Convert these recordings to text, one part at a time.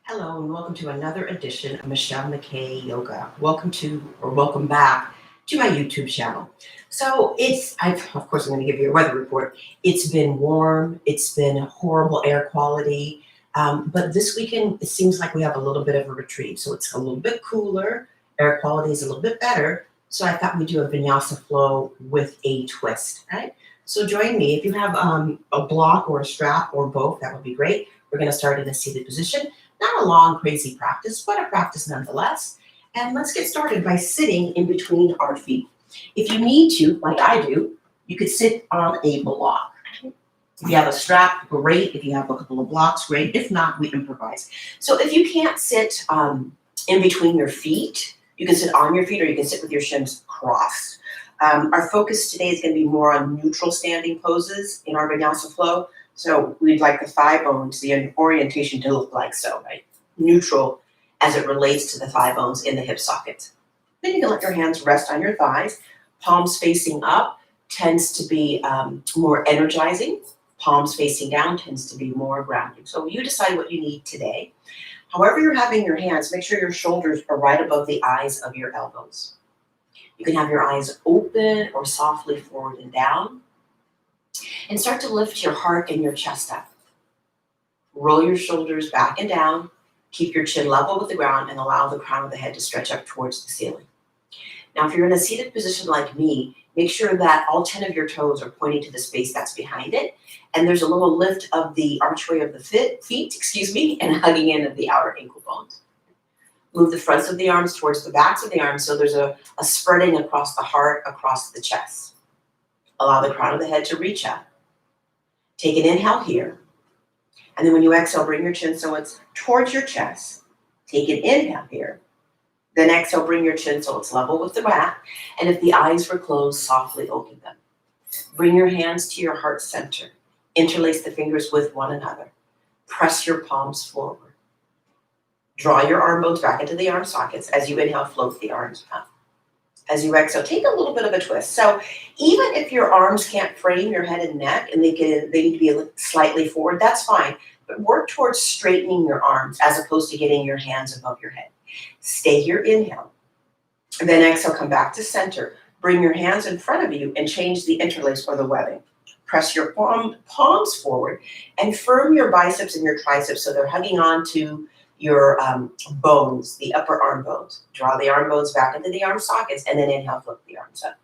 Hello and welcome to another edition of Michelle McKay Yoga. Welcome back to my YouTube channel. Of course, I'm going to give you a weather report. It's been warm. It's been horrible air quality. But this weekend, it seems like we have a little bit of a reprieve. So it's a little bit cooler. Air quality is a little bit better. So I thought we'd do a Vinyasa flow with a twist, right? So join me. If you have a block or a strap or both, that would be great. We're going to start in a seated position. Not a long, crazy practice, but a practice nonetheless. And let's get started by sitting in between our feet. If you need to, like I do, you could sit on a block. If you have a strap, great. If you have a couple of blocks, great. If not, we improvise. So if you can't sit in between your feet, you can sit on your feet or you can sit with your shins crossed. Our focus today is going to be more on neutral standing poses in our Vinyasa flow. So we'd like the thigh bones, the orientation to look like so, right? Neutral as it relates to the thigh bones in the hip socket. Then you can let your hands rest on your thighs. Palms facing up tends to be more energizing. Palms facing down tends to be more grounding. So you decide what you need today. However you're having your hands, make sure your shoulders are right above the eyes of your elbows. You can have your eyes open or softly forward and down. And start to lift your heart and your chest up. Roll your shoulders back and down. Keep your chin level with the ground and allow the crown of the head to stretch up towards the ceiling. Now, if you're in a seated position like me, make sure that all 10 of your toes are pointing to the space that's behind it. And there's a little lift of the archway of the feet, and hugging in of the outer ankle bones. Move the fronts of the arms towards the backs of the arms so there's a spreading across the heart, across the chest. Allow the crown of the head to reach up. Take an inhale here. And then when you exhale, bring your chin so it's towards your chest. Take an inhale here. Then exhale, bring your chin so it's level with the mat. And if the eyes were closed, softly open them. Bring your hands to your heart center. Interlace the fingers with one another. Press your palms forward. Draw your arm bones back into the arm sockets. As you inhale, float the arms up. As you exhale, take a little bit of a twist. So even if your arms can't frame your head and neck and they need to be slightly forward, that's fine. But work towards straightening your arms as opposed to getting your hands above your head. Stay here, inhale. And then exhale, come back to center. Bring your hands in front of you and change the interlace or the webbing. Press your palms forward and firm your biceps and your triceps so they're hugging on to your bones, the upper arm bones. Draw the arm bones back into the arm sockets and then inhale, flip the arms up.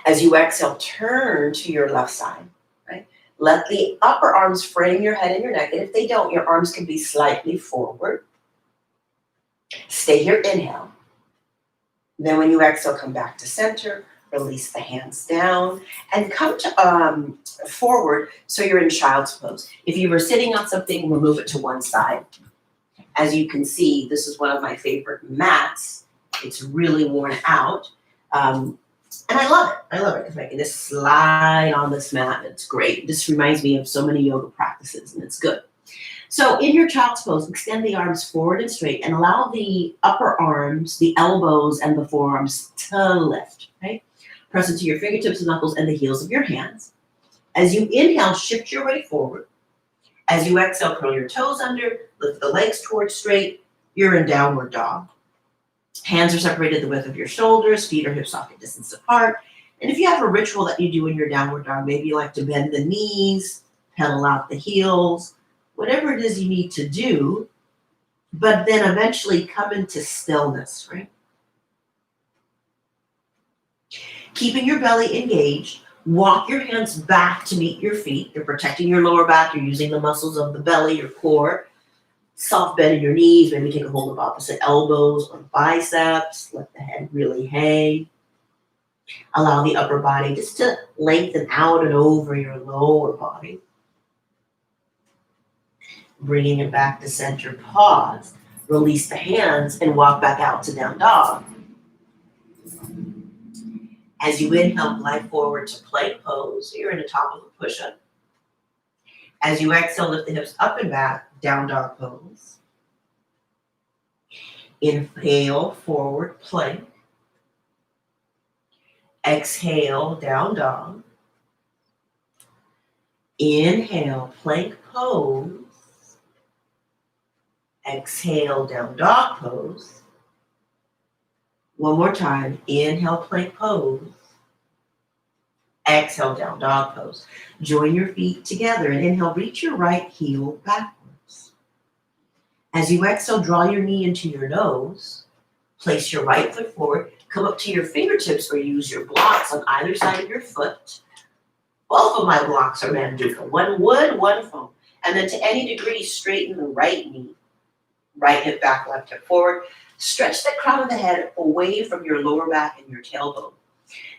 As you exhale, turn to your left side, right? Let the upper arms frame your head and your neck. And if they don't, your arms can be slightly forward. Stay here, inhale. Then when you exhale, come back to center, release the hands down and come to forward so you're in child's pose. If you were sitting on something, we'll move it to one side. As you can see, this is one of my favorite mats. It's really worn out. And I love it. I love it because I can just slide on this mat. It's great. This reminds me of so many yoga practices and it's good. So in your child's pose, extend the arms forward and straight and allow the upper arms, the elbows and the forearms to lift, right? Press into your fingertips and knuckles and the heels of your hands. As you inhale, shift your weight forward. As you exhale, curl your toes under, lift the legs towards straight. You're in downward dog. Hands are separated the width of your shoulders, feet are hip socket distance apart. And if you have a ritual that you do in your downward dog, maybe you like to bend the knees, pedal out the heels, whatever it is you need to do, but then eventually come into stillness, right? Keeping your belly engaged, walk your hands back to meet your feet. You're protecting your lower back. You're using the muscles of the belly, your core. Soft bend in your knees. Maybe take a hold of opposite elbows or biceps. Let the head really hang. Allow the upper body just to lengthen out and over your lower body. Bringing it back to center, pause. Release the hands and walk back out to down dog. As you inhale, glide forward to plank pose. You're in the top of a push-up. As you exhale, lift the hips up and back, down dog pose. Inhale, forward plank. Exhale, down dog. Inhale, plank pose. Exhale, down dog pose. One more time. Inhale, plank pose. Exhale, down dog pose. Join your feet together and inhale, reach your right heel backwards. As you exhale, draw your knee into your nose. Place your right foot forward. Come up to your fingertips or use your blocks on either side of your foot. Both of my blocks are Manduka. One wood, one foam. And then to any degree, straighten the right knee. Right hip back, left hip forward. Stretch the crown of the head away from your lower back and your tailbone.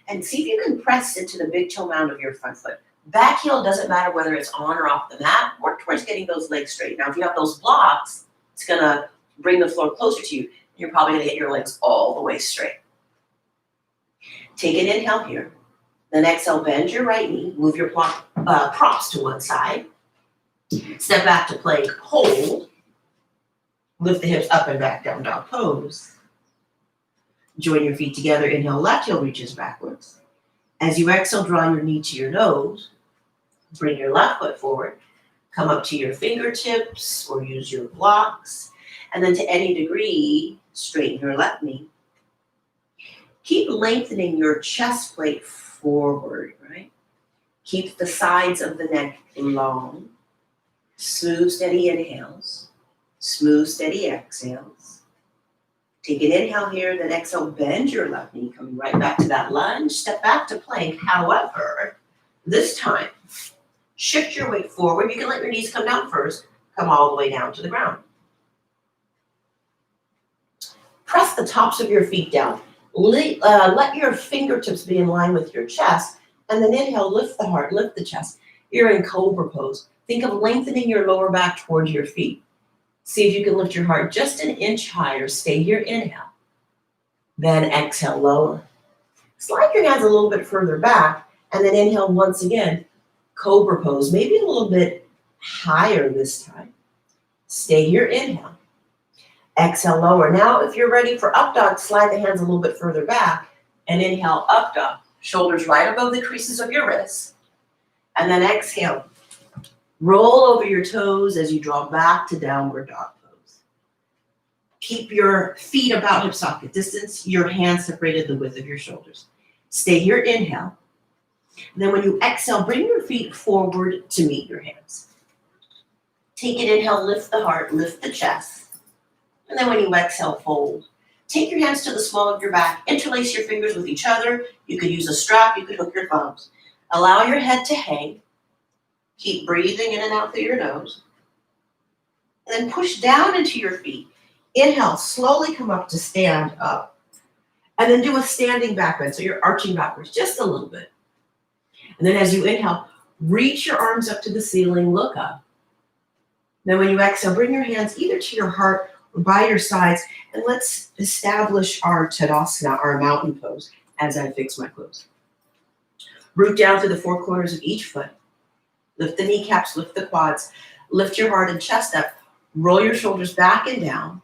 And see if you can press into the big toe mound of your front foot. Back heel doesn't matter whether it's on or off the mat. Work towards getting those legs straight. Now, if you have those blocks, it's going to bring the floor closer to you. You're probably going to get your legs all the way straight. Take an inhale here. Then exhale, bend your right knee. Move your props to one side. Step back to plank, hold. Lift the hips up and back, down dog pose. Join your feet together. Inhale, left heel reaches backwards. As you exhale, draw your knee to your nose. Bring your left foot forward. Come up to your fingertips or use your blocks. And then to any degree, straighten your left knee. Keep lengthening your chest plate forward, right? Keep the sides of the neck long. Smooth, steady inhales. Smooth, steady exhales. Take an inhale here, then exhale, bend your left knee, coming right back to that lunge. Step back to plank. However, this time, shift your weight forward. You can let your knees come down first. Come all the way down to the ground. Press the tops of your feet down. Let your fingertips be in line with your chest. And then inhale, lift the heart, lift the chest. You're in Cobra pose. Think of lengthening your lower back towards your feet. See if you can lift your heart just an inch higher. Stay here, inhale. Then exhale, lower. Slide your hands a little bit further back. And then inhale once again, Cobra pose. Maybe a little bit higher this time. Stay here, inhale. Exhale, lower. Now, if you're ready for up dog, slide the hands a little bit further back and inhale, up dog. Shoulders right above the creases of your wrists. And then exhale. Roll over your toes as you draw back to downward dog pose. Keep your feet about hip socket distance, your hands separated the width of your shoulders. Stay here, inhale. And then when you exhale, bring your feet forward to meet your hands. Take an inhale, lift the heart, lift the chest. And then when you exhale, fold. Take your hands to the small of your back, interlace your fingers with each other. You could use a strap, you could hook your thumbs. Allow your head to hang. Keep breathing in and out through your nose. And then push down into your feet. Inhale, slowly come up to stand up. And then do a standing back bend. So you're arching backwards just a little bit. And then as you inhale, reach your arms up to the ceiling, look up. Then when you exhale, bring your hands either to your heart or by your sides. And let's establish our Tadasana, our mountain pose, as I fix my clothes. Root down to the four corners of each foot. Lift the kneecaps, lift the quads, lift your heart and chest up, roll your shoulders back and down,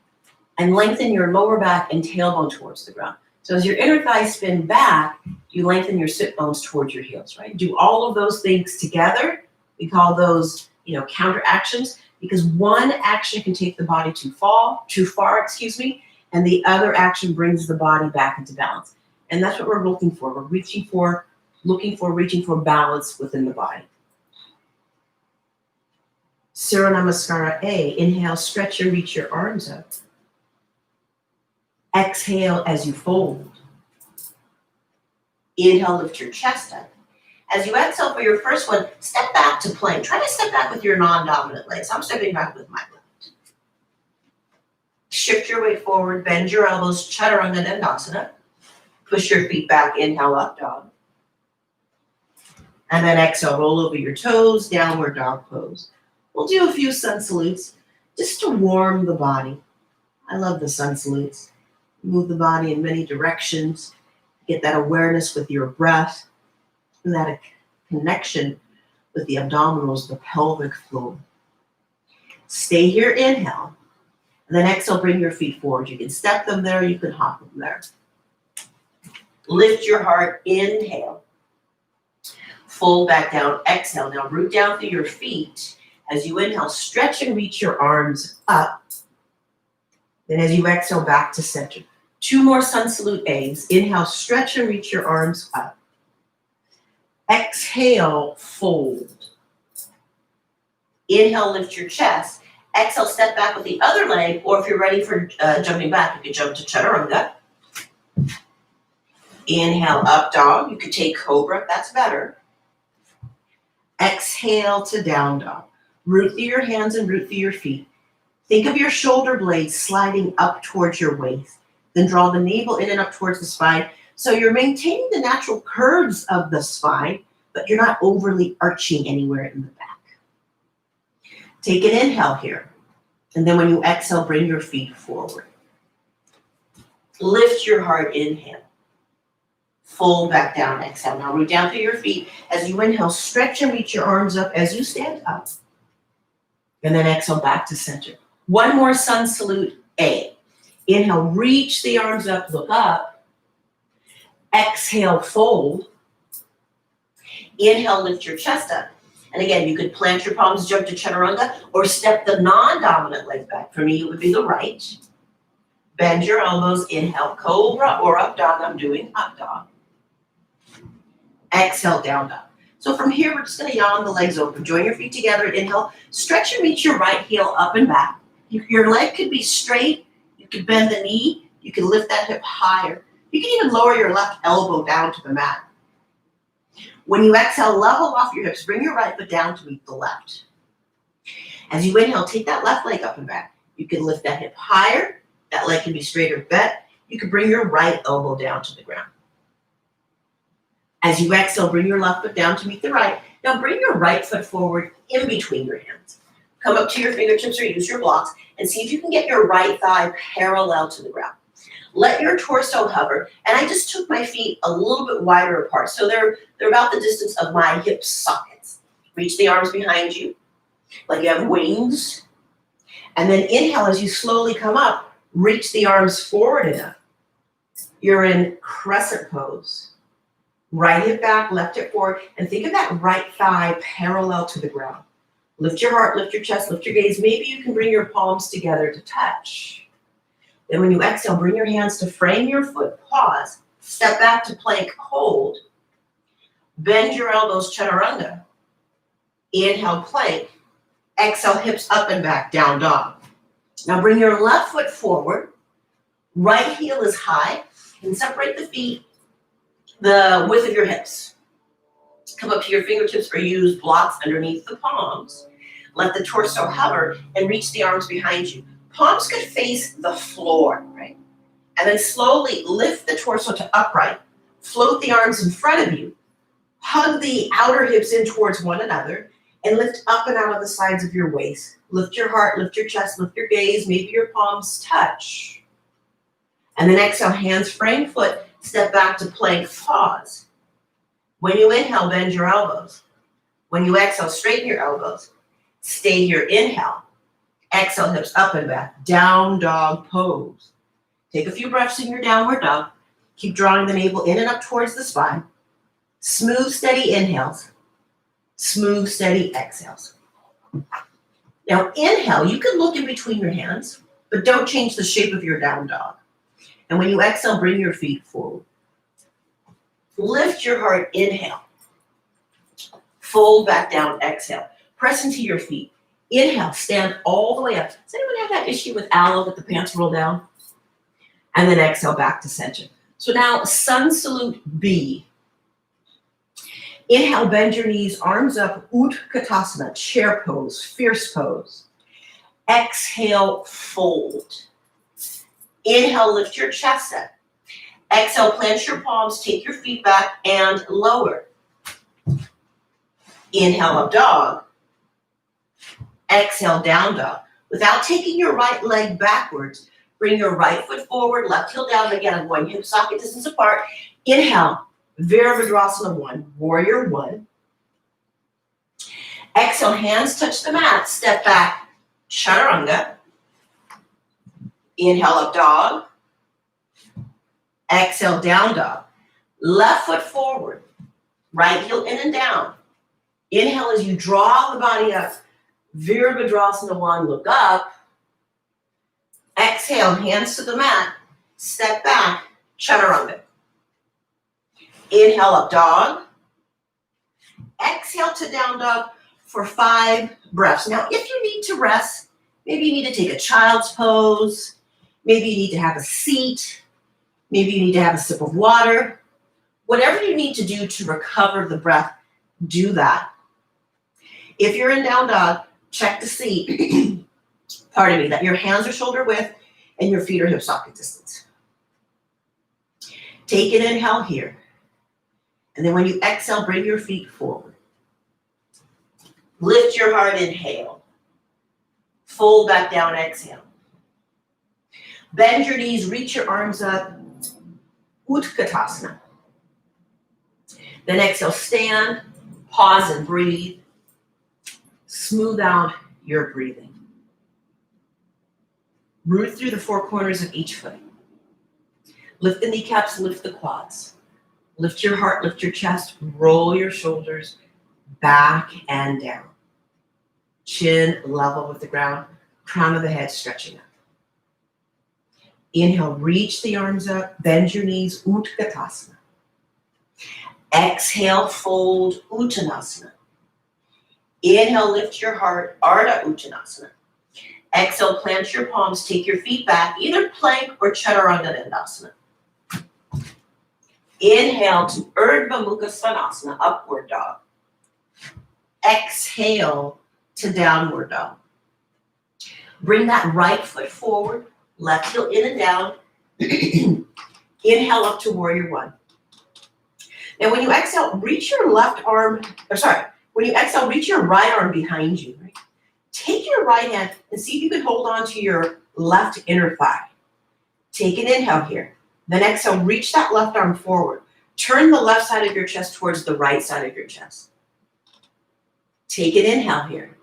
and lengthen your lower back and tailbone towards the ground. So as your inner thighs spin back, you lengthen your sit bones towards your heels, right? Do all of those things together. We call those, counter actions, because one action can take the body too far, and the other action brings the body back into balance. And that's what we're looking for. We're reaching for balance within the body. Surya Namaskara A. Inhale, stretch and reach your arms up. Exhale as you fold. Inhale, lift your chest up. As you exhale for your first one, step back to plank. Try to step back with your non-dominant legs. I'm stepping back with my left. Shift your weight forward, bend your elbows, Chaturanga Dandasana. Push your feet back, inhale, up dog. And then exhale, roll over your toes, downward dog pose. We'll do a few sun salutes just to warm the body. I love the sun salutes. Move the body in many directions. Get that awareness with your breath and that connection with the abdominals, the pelvic floor. Stay here, inhale. And then exhale, bring your feet forward. You can step them there, you can hop them there. Lift your heart, inhale. Fold back down, exhale. Now root down through your feet. As you inhale, stretch and reach your arms up. Then as you exhale, back to center. 2 more sun salute A's. Inhale, stretch and reach your arms up. Exhale, fold. Inhale, lift your chest. Exhale, step back with the other leg, or if you're ready for jumping back, you could jump to Chaturanga. Inhale, up dog. You could take Cobra, that's better. Exhale to down dog. Root through your hands and root through your feet. Think of your shoulder blades sliding up towards your waist. Then draw the navel in and up towards the spine. So you're maintaining the natural curves of the spine, but you're not overly arching anywhere in the back. Take an inhale here. And then when you exhale, bring your feet forward. Lift your heart, inhale. Fold back down, exhale. Now root down through your feet. As you inhale, stretch and reach your arms up as you stand up. And then exhale back to center. 1 more sun salute, A. Inhale, reach the arms up, look up. Exhale, fold. Inhale, lift your chest up. And again, you could plant your palms, jump to Chaturanga, or step the non-dominant leg back. For me, it would be the right. Bend your elbows, inhale, Cobra or up dog. I'm doing up dog. Exhale, down dog. So from here, we're just going to yawn the legs open. Join your feet together. Inhale, stretch and reach your right heel up and back. Your leg could be straight. You could bend the knee. You can lift that hip higher. You can even lower your left elbow down to the mat. When you exhale, level off your hips. Bring your right foot down to meet the left. As you inhale, take that left leg up and back. You can lift that hip higher. That leg can be straight or bent. You can bring your right elbow down to the ground. As you exhale, bring your left foot down to meet the right. Now bring your right foot forward in between your hands. Come up to your fingertips or use your blocks and see if you can get your right thigh parallel to the ground. Let your torso hover, and I just took my feet a little bit wider apart, so they're about the distance of my hip sockets. Reach the arms behind you, like you have wings, and then inhale as you slowly come up, reach the arms forward enough. You're in Crescent Pose. Right hip back, left hip forward, and think of that right thigh parallel to the ground. Lift your heart, lift your chest, lift your gaze. Maybe you can bring your palms together to touch. Then when you exhale, bring your hands to frame your foot, pause, step back to plank, hold. Bend your elbows, Chaturanga. Inhale, plank. Exhale, hips up and back, down dog. Now bring your left foot forward. Right heel is high, and separate the feet the width of your hips. Come up to your fingertips or use blocks underneath the palms. Let the torso hover and reach the arms behind you. Palms could face the floor, right? And then slowly lift the torso to upright. Float the arms in front of you. Hug the outer hips in towards one another and lift up and out of the sides of your waist. Lift your heart, lift your chest, lift your gaze. Maybe your palms touch. And then exhale, hands frame foot. Step back to plank, pause. When you inhale, bend your elbows. When you exhale, straighten your elbows. Stay here, inhale. Exhale, hips up and back. Down dog pose. Take a few breaths in your downward dog. Keep drawing the navel in and up towards the spine. Smooth, steady inhales. Smooth, steady exhales. Now inhale, you can look in between your hands, but don't change the shape of your down dog. And when you exhale, bring your feet forward. Lift your heart, inhale. Fold back down, exhale. Press into your feet. Inhale, stand all the way up. Does anyone have that issue with aloe that the pants roll down? And then exhale back to center. So now sun salute B. Inhale, bend your knees, arms up, Utkatasana, chair pose, fierce pose. Exhale, fold. Inhale, lift your chest up. Exhale, plant your palms, take your feet back and lower. Inhale, up dog. Exhale, down dog. Without taking your right leg backwards, bring your right foot forward, left heel down. Again, I'm going hip socket distance apart. Inhale, Virabhadrasana 1, warrior 1. Exhale, hands touch the mat, step back, Chaturanga. Inhale, up dog. Exhale, down dog. Left foot forward, right heel in and down. Inhale as you draw the body up. Virabhadrasana 1, look up. Exhale, hands to the mat. Step back, chaturanga. Inhale, up dog. Exhale to down dog for 5 breaths. Now, if you need to rest, maybe you need to take a child's pose. Maybe you need to have a seat. Maybe you need to have a sip of water. Whatever you need to do to recover the breath, do that. If you're in down dog, check to see, pardon me, that your hands are shoulder width and your feet are hip socket distance. Take an inhale here. And then when you exhale, bring your feet forward. Lift your heart, inhale. Fold back down, exhale. Bend your knees, reach your arms up. Utkatasana. Then exhale, stand, pause and breathe. Smooth out your breathing. Root through the 4 corners of each foot. Lift the kneecaps, lift the quads. Lift your heart, lift your chest, roll your shoulders back and down. Chin level with the ground, crown of the head stretching up. Inhale, reach the arms up, bend your knees, Utkatasana. Exhale, fold, Uttanasana. Inhale, lift your heart, Ardha Uttanasana. Exhale, plant your palms, take your feet back, either plank or Chaturanga Dandasana. Inhale to Urdhva Mukha Svanasana, upward dog. Exhale to downward dog. Bring that right foot forward, left heel in and down. Inhale up to warrior 1. Now when you exhale, reach your left arm, when you exhale, reach your right arm behind you. Right? Take your right hand and see if you can hold on to your left inner thigh. Take an inhale here. Then exhale, reach that left arm forward. Turn the left side of your chest towards the right side of your chest. Take an inhale here.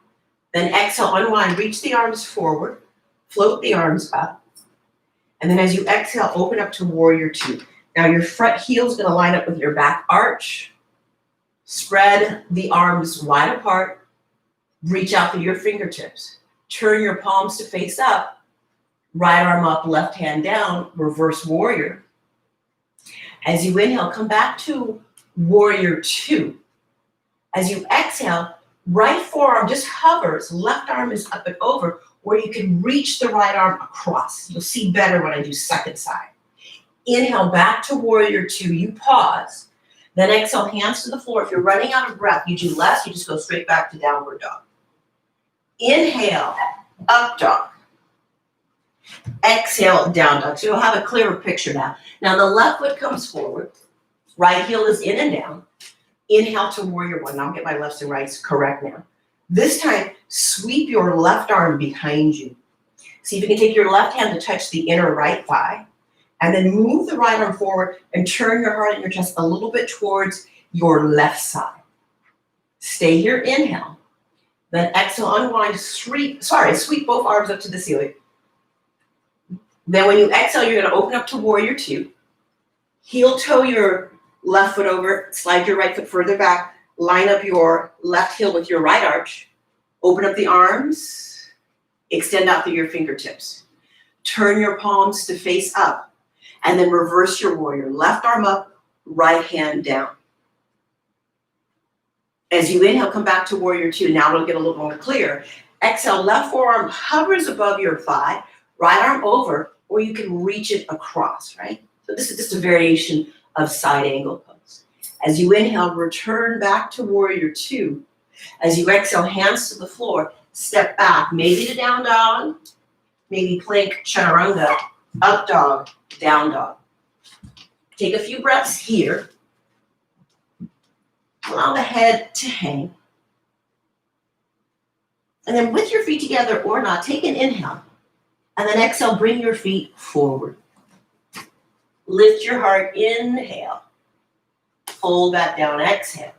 Then exhale, unwind, reach the arms forward, float the arms up. And then as you exhale, open up to warrior 2. Now your front heel is going to line up with your back arch. Spread the arms wide apart. Reach out through your fingertips. Turn your palms to face up. Right arm up, left hand down, reverse warrior. As you inhale, come back to warrior 2. As you exhale, right forearm just hovers, left arm is up and over, where you can reach the right arm across. You'll see better when I do second side. Inhale, back to warrior 2, you pause. Then exhale, hands to the floor. If you're running out of breath, you do less, you just go straight back to downward dog. Inhale, up dog. Exhale, down dog. So you'll have a clearer picture now. Now the left foot comes forward. Right heel is in and down. Inhale to warrior 1. Now I'll get my lefts and rights correct now. This time, sweep your left arm behind you. See if you can take your left hand to touch the inner right thigh. And then move the right arm forward and turn your heart and your chest a little bit towards your left side. Stay here, inhale. Then exhale, unwind, sweep both arms up to the ceiling. Then when you exhale, you're going to open up to warrior 2. Heel toe your left foot over, slide your right foot further back, line up your left heel with your right arch, open up the arms, extend out through your fingertips. Turn your palms to face up, and then reverse your warrior. Left arm up, right hand down. As you inhale, come back to warrior 2. Now it'll get a little more clear. Exhale, left forearm hovers above your thigh, right arm over, or you can reach it across, right? So this is just a variation of side angle pose. As you inhale, return back to warrior 2. As you exhale, hands to the floor, step back, maybe to down dog, maybe plank chaturanga, up dog, down dog. Take a few breaths here. Allow the head to hang. And then with your feet together or not, take an inhale. And then exhale, bring your feet forward. Lift your heart, inhale. Fold back down, exhale.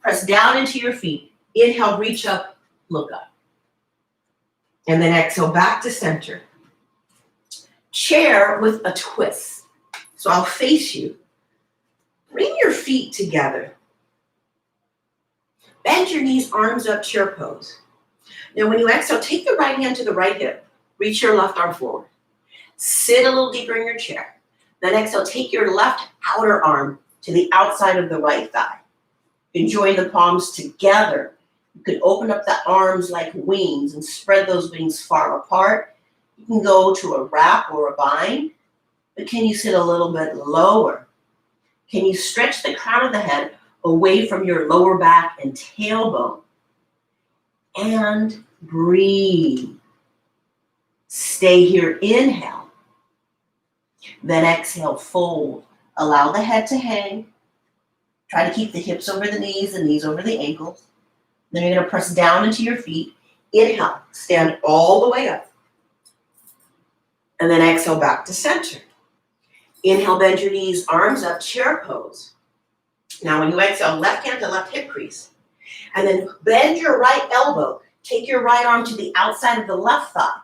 Press down into your feet. Inhale, reach up, look up. And then exhale, back to center. Chair with a twist. So I'll face you. Bring your feet together. Bend your knees, arms up, chair pose. Now when you exhale, take the right hand to the right hip. Reach your left arm forward. Sit a little deeper in your chair. Then exhale, take your left outer arm to the outside of the right thigh. You can join the palms together. You can open up the arms like wings and spread those wings far apart. You can go to a wrap or a bind, but can you sit a little bit lower? Can you stretch the crown of the head away from your lower back and tailbone? And breathe. Stay here, inhale. Then exhale, fold. Allow the head to hang. Try to keep the hips over the knees over the ankles. Then you're going to press down into your feet. Inhale, stand all the way up. And then exhale back to center. Inhale, bend your knees, arms up, chair pose. Now when you exhale, left hand to left hip crease. And then bend your right elbow. Take your right arm to the outside of the left thigh.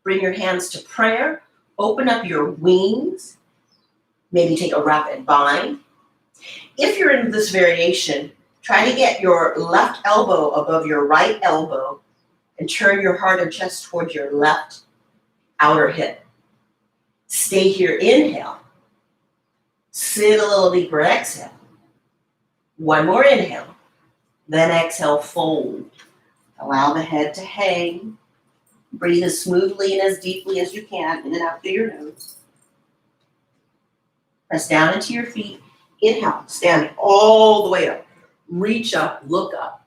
Bring your hands to prayer. Open up your wings. Maybe take a wrap and bind. If you're in this variation, try to get your left elbow above your right elbow and turn your heart and chest towards your left outer hip. Stay here, inhale. Sit a little deeper, exhale. One more inhale. Then exhale, fold. Allow the head to hang. Breathe as smoothly and as deeply as you can, in and out through your nose. Press down into your feet. Inhale, stand all the way up. Reach up, look up.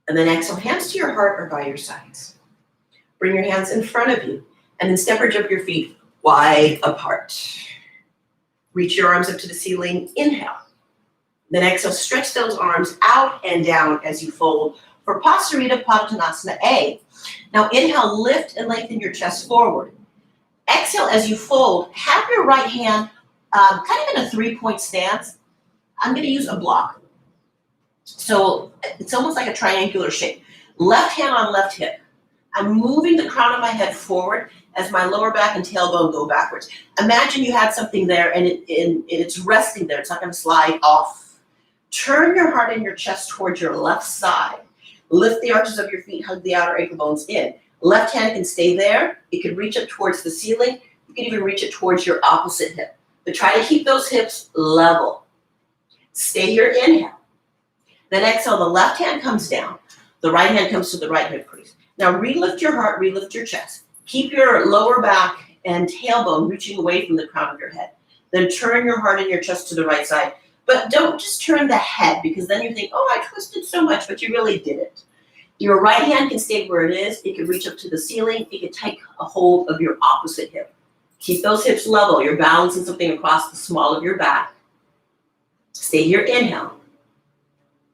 And then exhale, hands to your heart or by your sides. Bring your hands in front of you. And then step or jump your feet wide apart. Reach your arms up to the ceiling. Inhale. Then exhale, stretch those arms out and down as you fold for Pasarita Padottanasana A. Now inhale, lift and lengthen your chest forward. Exhale as you fold, have your right hand kind of in a 3-point stance. I'm going to use a block. So it's almost like a triangular shape. Left hand on left hip. I'm moving the crown of my head forward as my lower back and tailbone go backwards. Imagine you had something there and it's resting there. It's not going to slide off. Turn your heart and your chest towards your left side. Lift the arches of your feet, hug the outer ankle bones in. Left hand can stay there. It can reach up towards the ceiling. You can even reach it towards your opposite hip. But try to keep those hips level. Stay here, inhale. Then exhale, the left hand comes down. The right hand comes to the right hip crease. Now relift your heart, relift your chest. Keep your lower back and tailbone reaching away from the crown of your head. Then turn your heart and your chest to the right side. But don't just turn the head, because then you think, oh, I twisted so much, but you really didn't. Your right hand can stay where it is. It can reach up to the ceiling. It can take a hold of your opposite hip. Keep those hips level. You're balancing something across the small of your back. Stay here, inhale.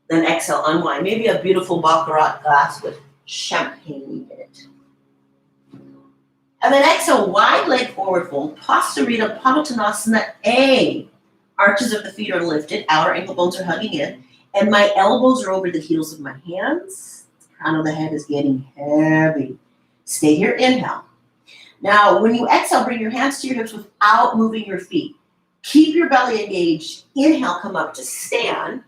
Then exhale, unwind. Maybe a beautiful baccarat glass with champagne in it. And then exhale, wide leg forward fold. Pasarita Padottanasana A. Arches of the feet are lifted, outer ankle bones are hugging in, and my elbows are over the heels of my hands. The crown of the head is getting heavy. Stay here, inhale. Now, when you exhale, bring your hands to your hips without moving your feet. Keep your belly engaged. Inhale, come up to stand.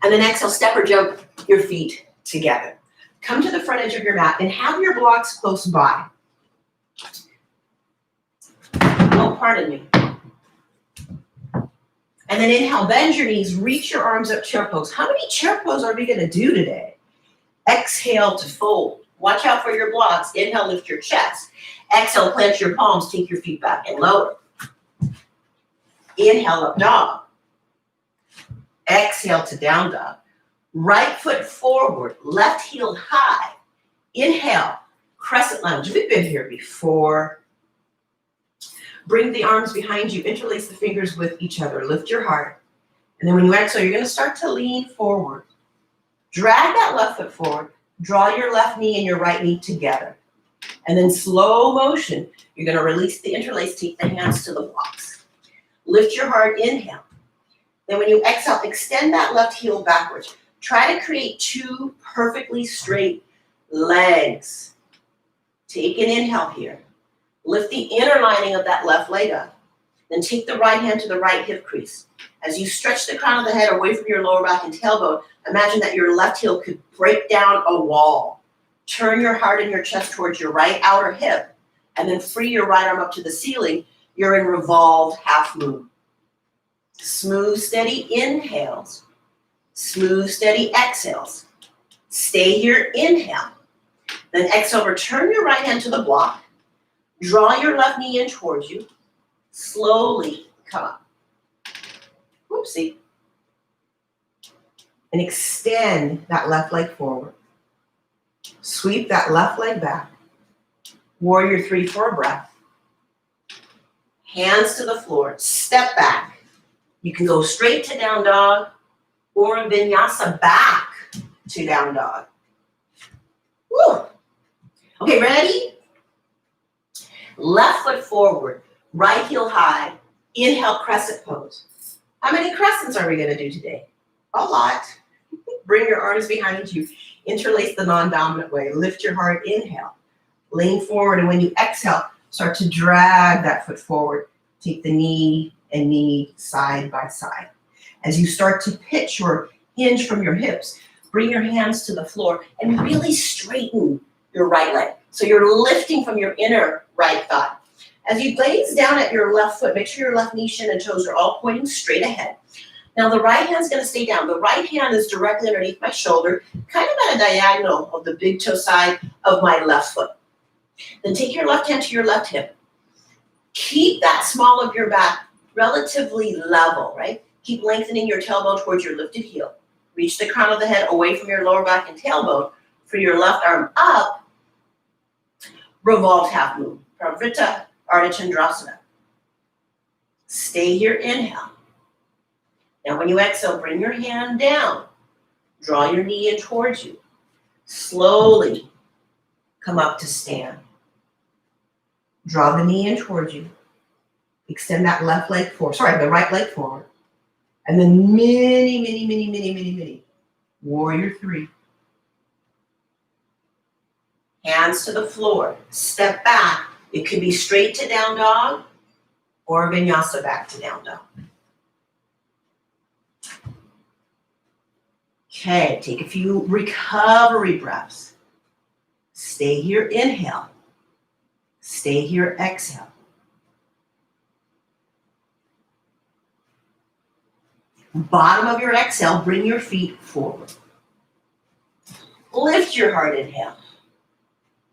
And then exhale, step or jump your feet together. Come to the front edge of your mat and have your blocks close by. Oh, pardon me. And then inhale, bend your knees, reach your arms up, chair pose. How many chair poses are we going to do today? Exhale to fold. Watch out for your blocks. Inhale, lift your chest. Exhale, plant your palms, take your feet back and lower. Inhale, up dog. Exhale to down dog. Right foot forward, left heel high. Inhale, crescent lunge. We've been here before. Bring the arms behind you, interlace the fingers with each other, lift your heart. And then when you exhale, you're going to start to lean forward. Drag that left foot forward, draw your left knee and your right knee together. And then slow motion, you're going to release the interlace, take the hands to the blocks. Lift your heart, inhale. Then when you exhale, extend that left heel backwards. Try to create 2 perfectly straight legs. Take an inhale here. Lift the inner lining of that left leg up. Then take the right hand to the right hip crease. As you stretch the crown of the head away from your lower back and tailbone, imagine that your left heel could break down a wall. Turn your heart and your chest towards your right outer hip and then free your right arm up to the ceiling. You're in revolved half moon. Smooth, steady inhales. Smooth, steady exhales. Stay here, inhale. Then exhale, return your right hand to the block. Draw your left knee in towards you. Slowly come up. Whoopsie. And extend that left leg forward. Sweep that left leg back. Warrior 3 for a breath. Hands to the floor. Step back. You can go straight to down dog or a vinyasa back to down dog. Woo. Okay, ready? Left foot forward, right heel high. Inhale, crescent pose. How many crescents are we going to do today? A lot. Bring your arms behind you. Interlace the non-dominant way. Lift your heart. Inhale. Lean forward, and when you exhale, start to drag that foot forward. Take the knee and knee side by side. As you start to pitch or hinge from your hips, bring your hands to the floor and really straighten your right leg. So you're lifting from your inner right thigh. As you gaze down at your left foot, make sure your left knee, shin, and toes are all pointing straight ahead. Now the right hand's going to stay down. The right hand is directly underneath my shoulder, kind of at a diagonal of the big toe side of my left foot. Then take your left hand to your left hip. Keep that small of your back relatively level, right? Keep lengthening your tailbone towards your lifted heel. Reach the crown of the head away from your lower back and tailbone. For your left arm up, revolved half moon. Pravrita Ardha Chandrasana. Stay here, inhale. Now when you exhale, bring your hand down. Draw your knee in towards you. Slowly come up to stand. Draw the knee in towards you. Extend that left leg forward. The right leg forward. And then mini. Warrior 3. Hands to the floor. Step back. It could be straight to down dog or vinyasa back to down dog. Okay, take a few recovery breaths. Stay here, inhale. Stay here, exhale. Bottom of your exhale, bring your feet forward. Lift your heart, inhale.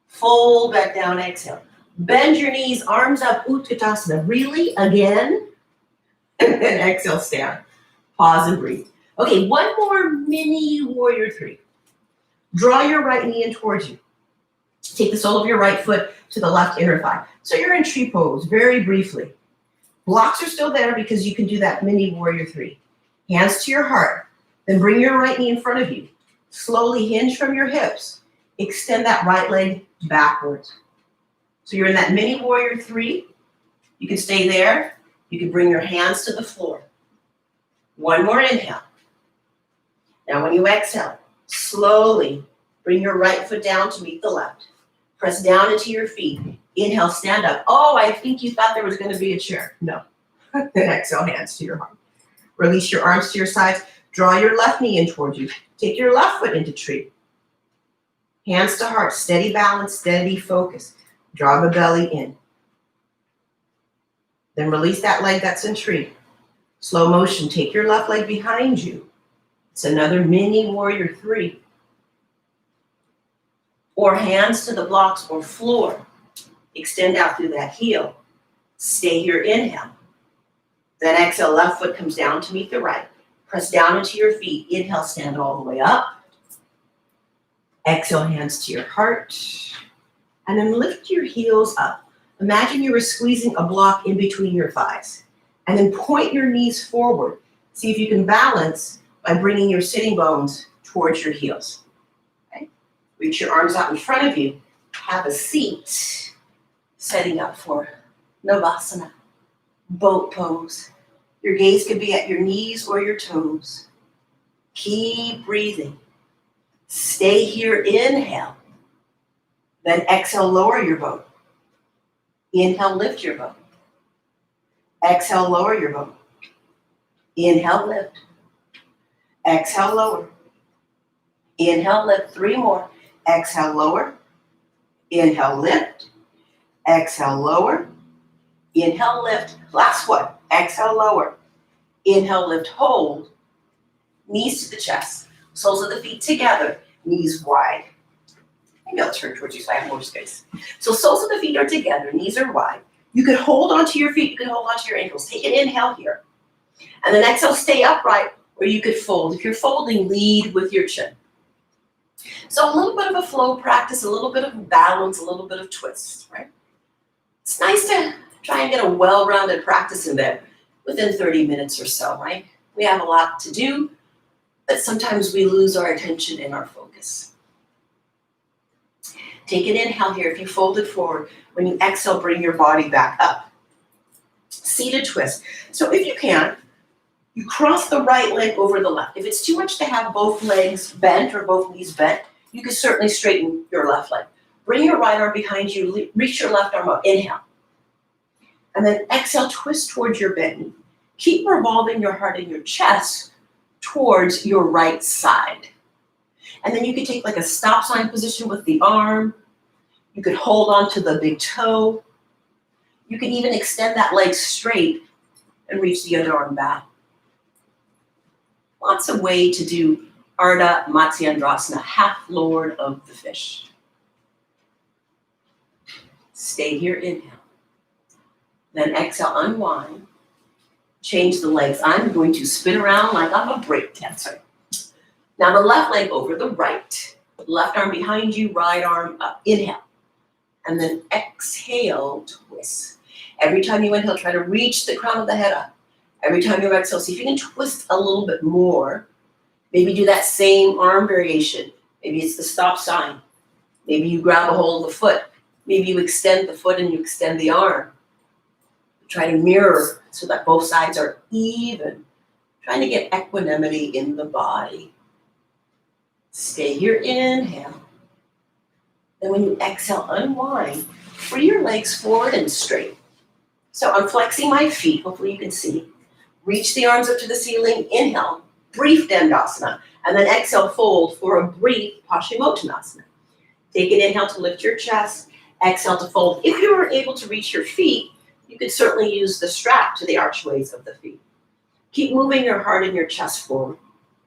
Fold back down, exhale. Bend your knees, arms up, Utkatasana. Really? Again? And then exhale, stand. Pause and breathe. Okay, one more mini warrior 3. Draw your right knee in towards you. Take the sole of your right foot to the left inner thigh. So you're in tree pose, very briefly. Blocks are still there because you can do that mini warrior 3. Hands to your heart. Then bring your right knee in front of you. Slowly hinge from your hips. Extend that right leg backwards. So you're in that mini warrior 3. You can stay there. You can bring your hands to the floor. One more inhale. Now when you exhale, slowly bring your right foot down to meet the left. Press down into your feet. Inhale, stand up. Oh, I think you thought there was going to be a chair. No. Then exhale, hands to your heart. Release your arms to your sides. Draw your left knee in towards you. Take your left foot into tree. Hands to heart. Steady balance, steady focus. Draw the belly in. Then release that leg that's in tree. Slow motion. Take your left leg behind you. It's another mini warrior 3. Or hands to the blocks or floor. Extend out through that heel. Stay here, inhale. Then exhale, left foot comes down to meet the right. Press down into your feet. Inhale, stand all the way up. Exhale, hands to your heart. And then lift your heels up. Imagine you were squeezing a block in between your thighs. And then point your knees forward. See if you can balance by bringing your sitting bones towards your heels. Okay? Reach your arms out in front of you. Have a seat. Setting up for Navasana. Boat pose. Your gaze could be at your knees or your toes. Keep breathing. Stay here, inhale. Then exhale, lower your boat. Inhale, lift your boat. Exhale, lower your boat. Inhale, lift. Exhale, lower. Inhale, lift. 3 more. Exhale, lower. Inhale, lift. Exhale, lower. Inhale, lift. Last one. Exhale, lower. Inhale, lift, hold. Knees to the chest. Soles of the feet together. Knees wide. Maybe I'll turn towards you so I have more space. So soles of the feet are together. Knees are wide. You could hold onto your feet. You could hold onto your ankles. Take an inhale here. And then exhale, stay upright, or you could fold. If you're folding, lead with your chin. So a little bit of a flow practice, a little bit of balance, a little bit of twist, right? It's nice to try and get a well-rounded practice in there within 30 minutes or so, right? We have a lot to do, but sometimes we lose our attention and our focus. Take an inhale here. If you fold it forward, when you exhale, bring your body back up. Seated twist. So if you can, you cross the right leg over the left. If it's too much to have both legs bent or both knees bent, you can certainly straighten your left leg. Bring your right arm behind you, reach your left arm up, inhale. And then exhale, twist towards your bent knee. Keep revolving your heart and your chest towards your right side. And then you can take like a stop sign position with the arm. You could hold on to the big toe. You can even extend that leg straight and reach the other arm back. Lots of way to do Ardha Matsyendrasana, half lord of the fish. Stay here, inhale. Then exhale, unwind. Change the legs. I'm going to spin around like I'm a break dancer. Now the left leg over the right. Left arm behind you, right arm up. Inhale. And then exhale, twist. Every time you inhale, try to reach the crown of the head up. Every time you exhale, see if you can twist a little bit more. Maybe do that same arm variation. Maybe it's the stop sign. Maybe you grab a hold of the foot. Maybe you extend the foot and you extend the arm. Try to mirror so that both sides are even. Trying to get equanimity in the body. Stay here, inhale. Then when you exhale, unwind. Free your legs forward and straight. So I'm flexing my feet, hopefully you can see. Reach the arms up to the ceiling, inhale, brief Dandasana, and then exhale, fold for a brief Paschimottanasana. Take an inhale to lift your chest, exhale to fold. If you were able to reach your feet, you could certainly use the strap to the archways of the feet. Keep moving your heart and your chest forward.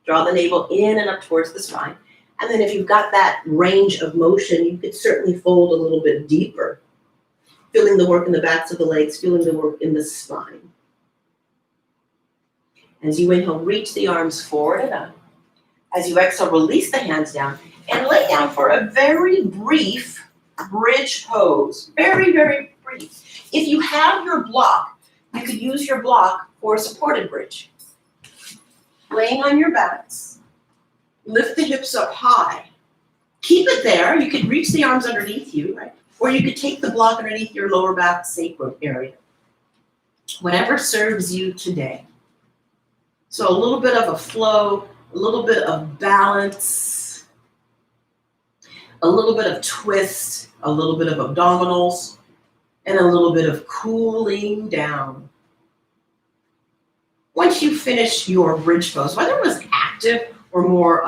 Draw the navel in and up towards the spine. And then if you've got that range of motion, you could certainly fold a little bit deeper, feeling the work in the backs of the legs, feeling the work in the spine. As you inhale, reach the arms forward and up. As you exhale, release the hands down and lay down for a very brief bridge pose. Very, very brief. If you have your block, you could use your block for a supported bridge. Laying on your backs, lift the hips up high. Keep it there. You could reach the arms underneath you, right? Or you could take the block underneath your lower back sacrum area. Whatever serves you today. So a little bit of a flow, a little bit of balance, a little bit of twist, a little bit of abdominals, and a little bit of cooling down. Once you finish your bridge pose, whether it was active or more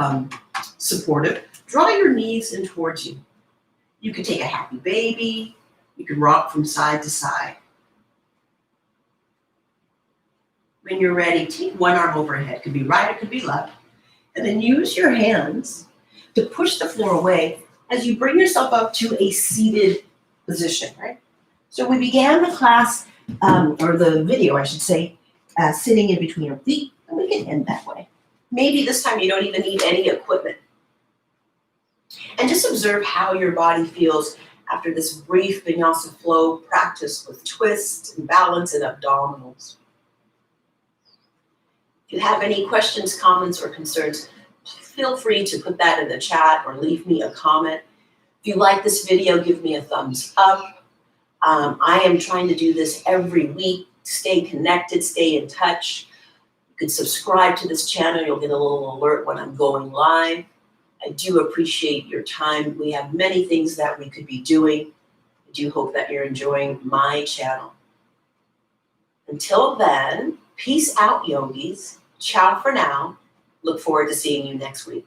supportive, draw your knees in towards you. You could take a happy baby. You could rock from side to side. When you're ready, take one arm overhead. It could be right, it could be left. And then use your hands to push the floor away as you bring yourself up to a seated position, right? So we began the class, or the video, I should say, sitting in between our feet, and we can end that way. Maybe this time you don't even need any equipment. And just observe how your body feels after this brief Vinyasa flow practice with twist and balance and abdominals. If you have any questions, comments, or concerns, feel free to put that in the chat or leave me a comment. If you like this video, give me a thumbs up. I am trying to do this every week. Stay connected, stay in touch. You can subscribe to this channel. You'll get a little alert when I'm going live. I do appreciate your time. We have many things that we could be doing. I do hope that you're enjoying my channel. Until then, peace out, yogis. Ciao for now. Look forward to seeing you next week.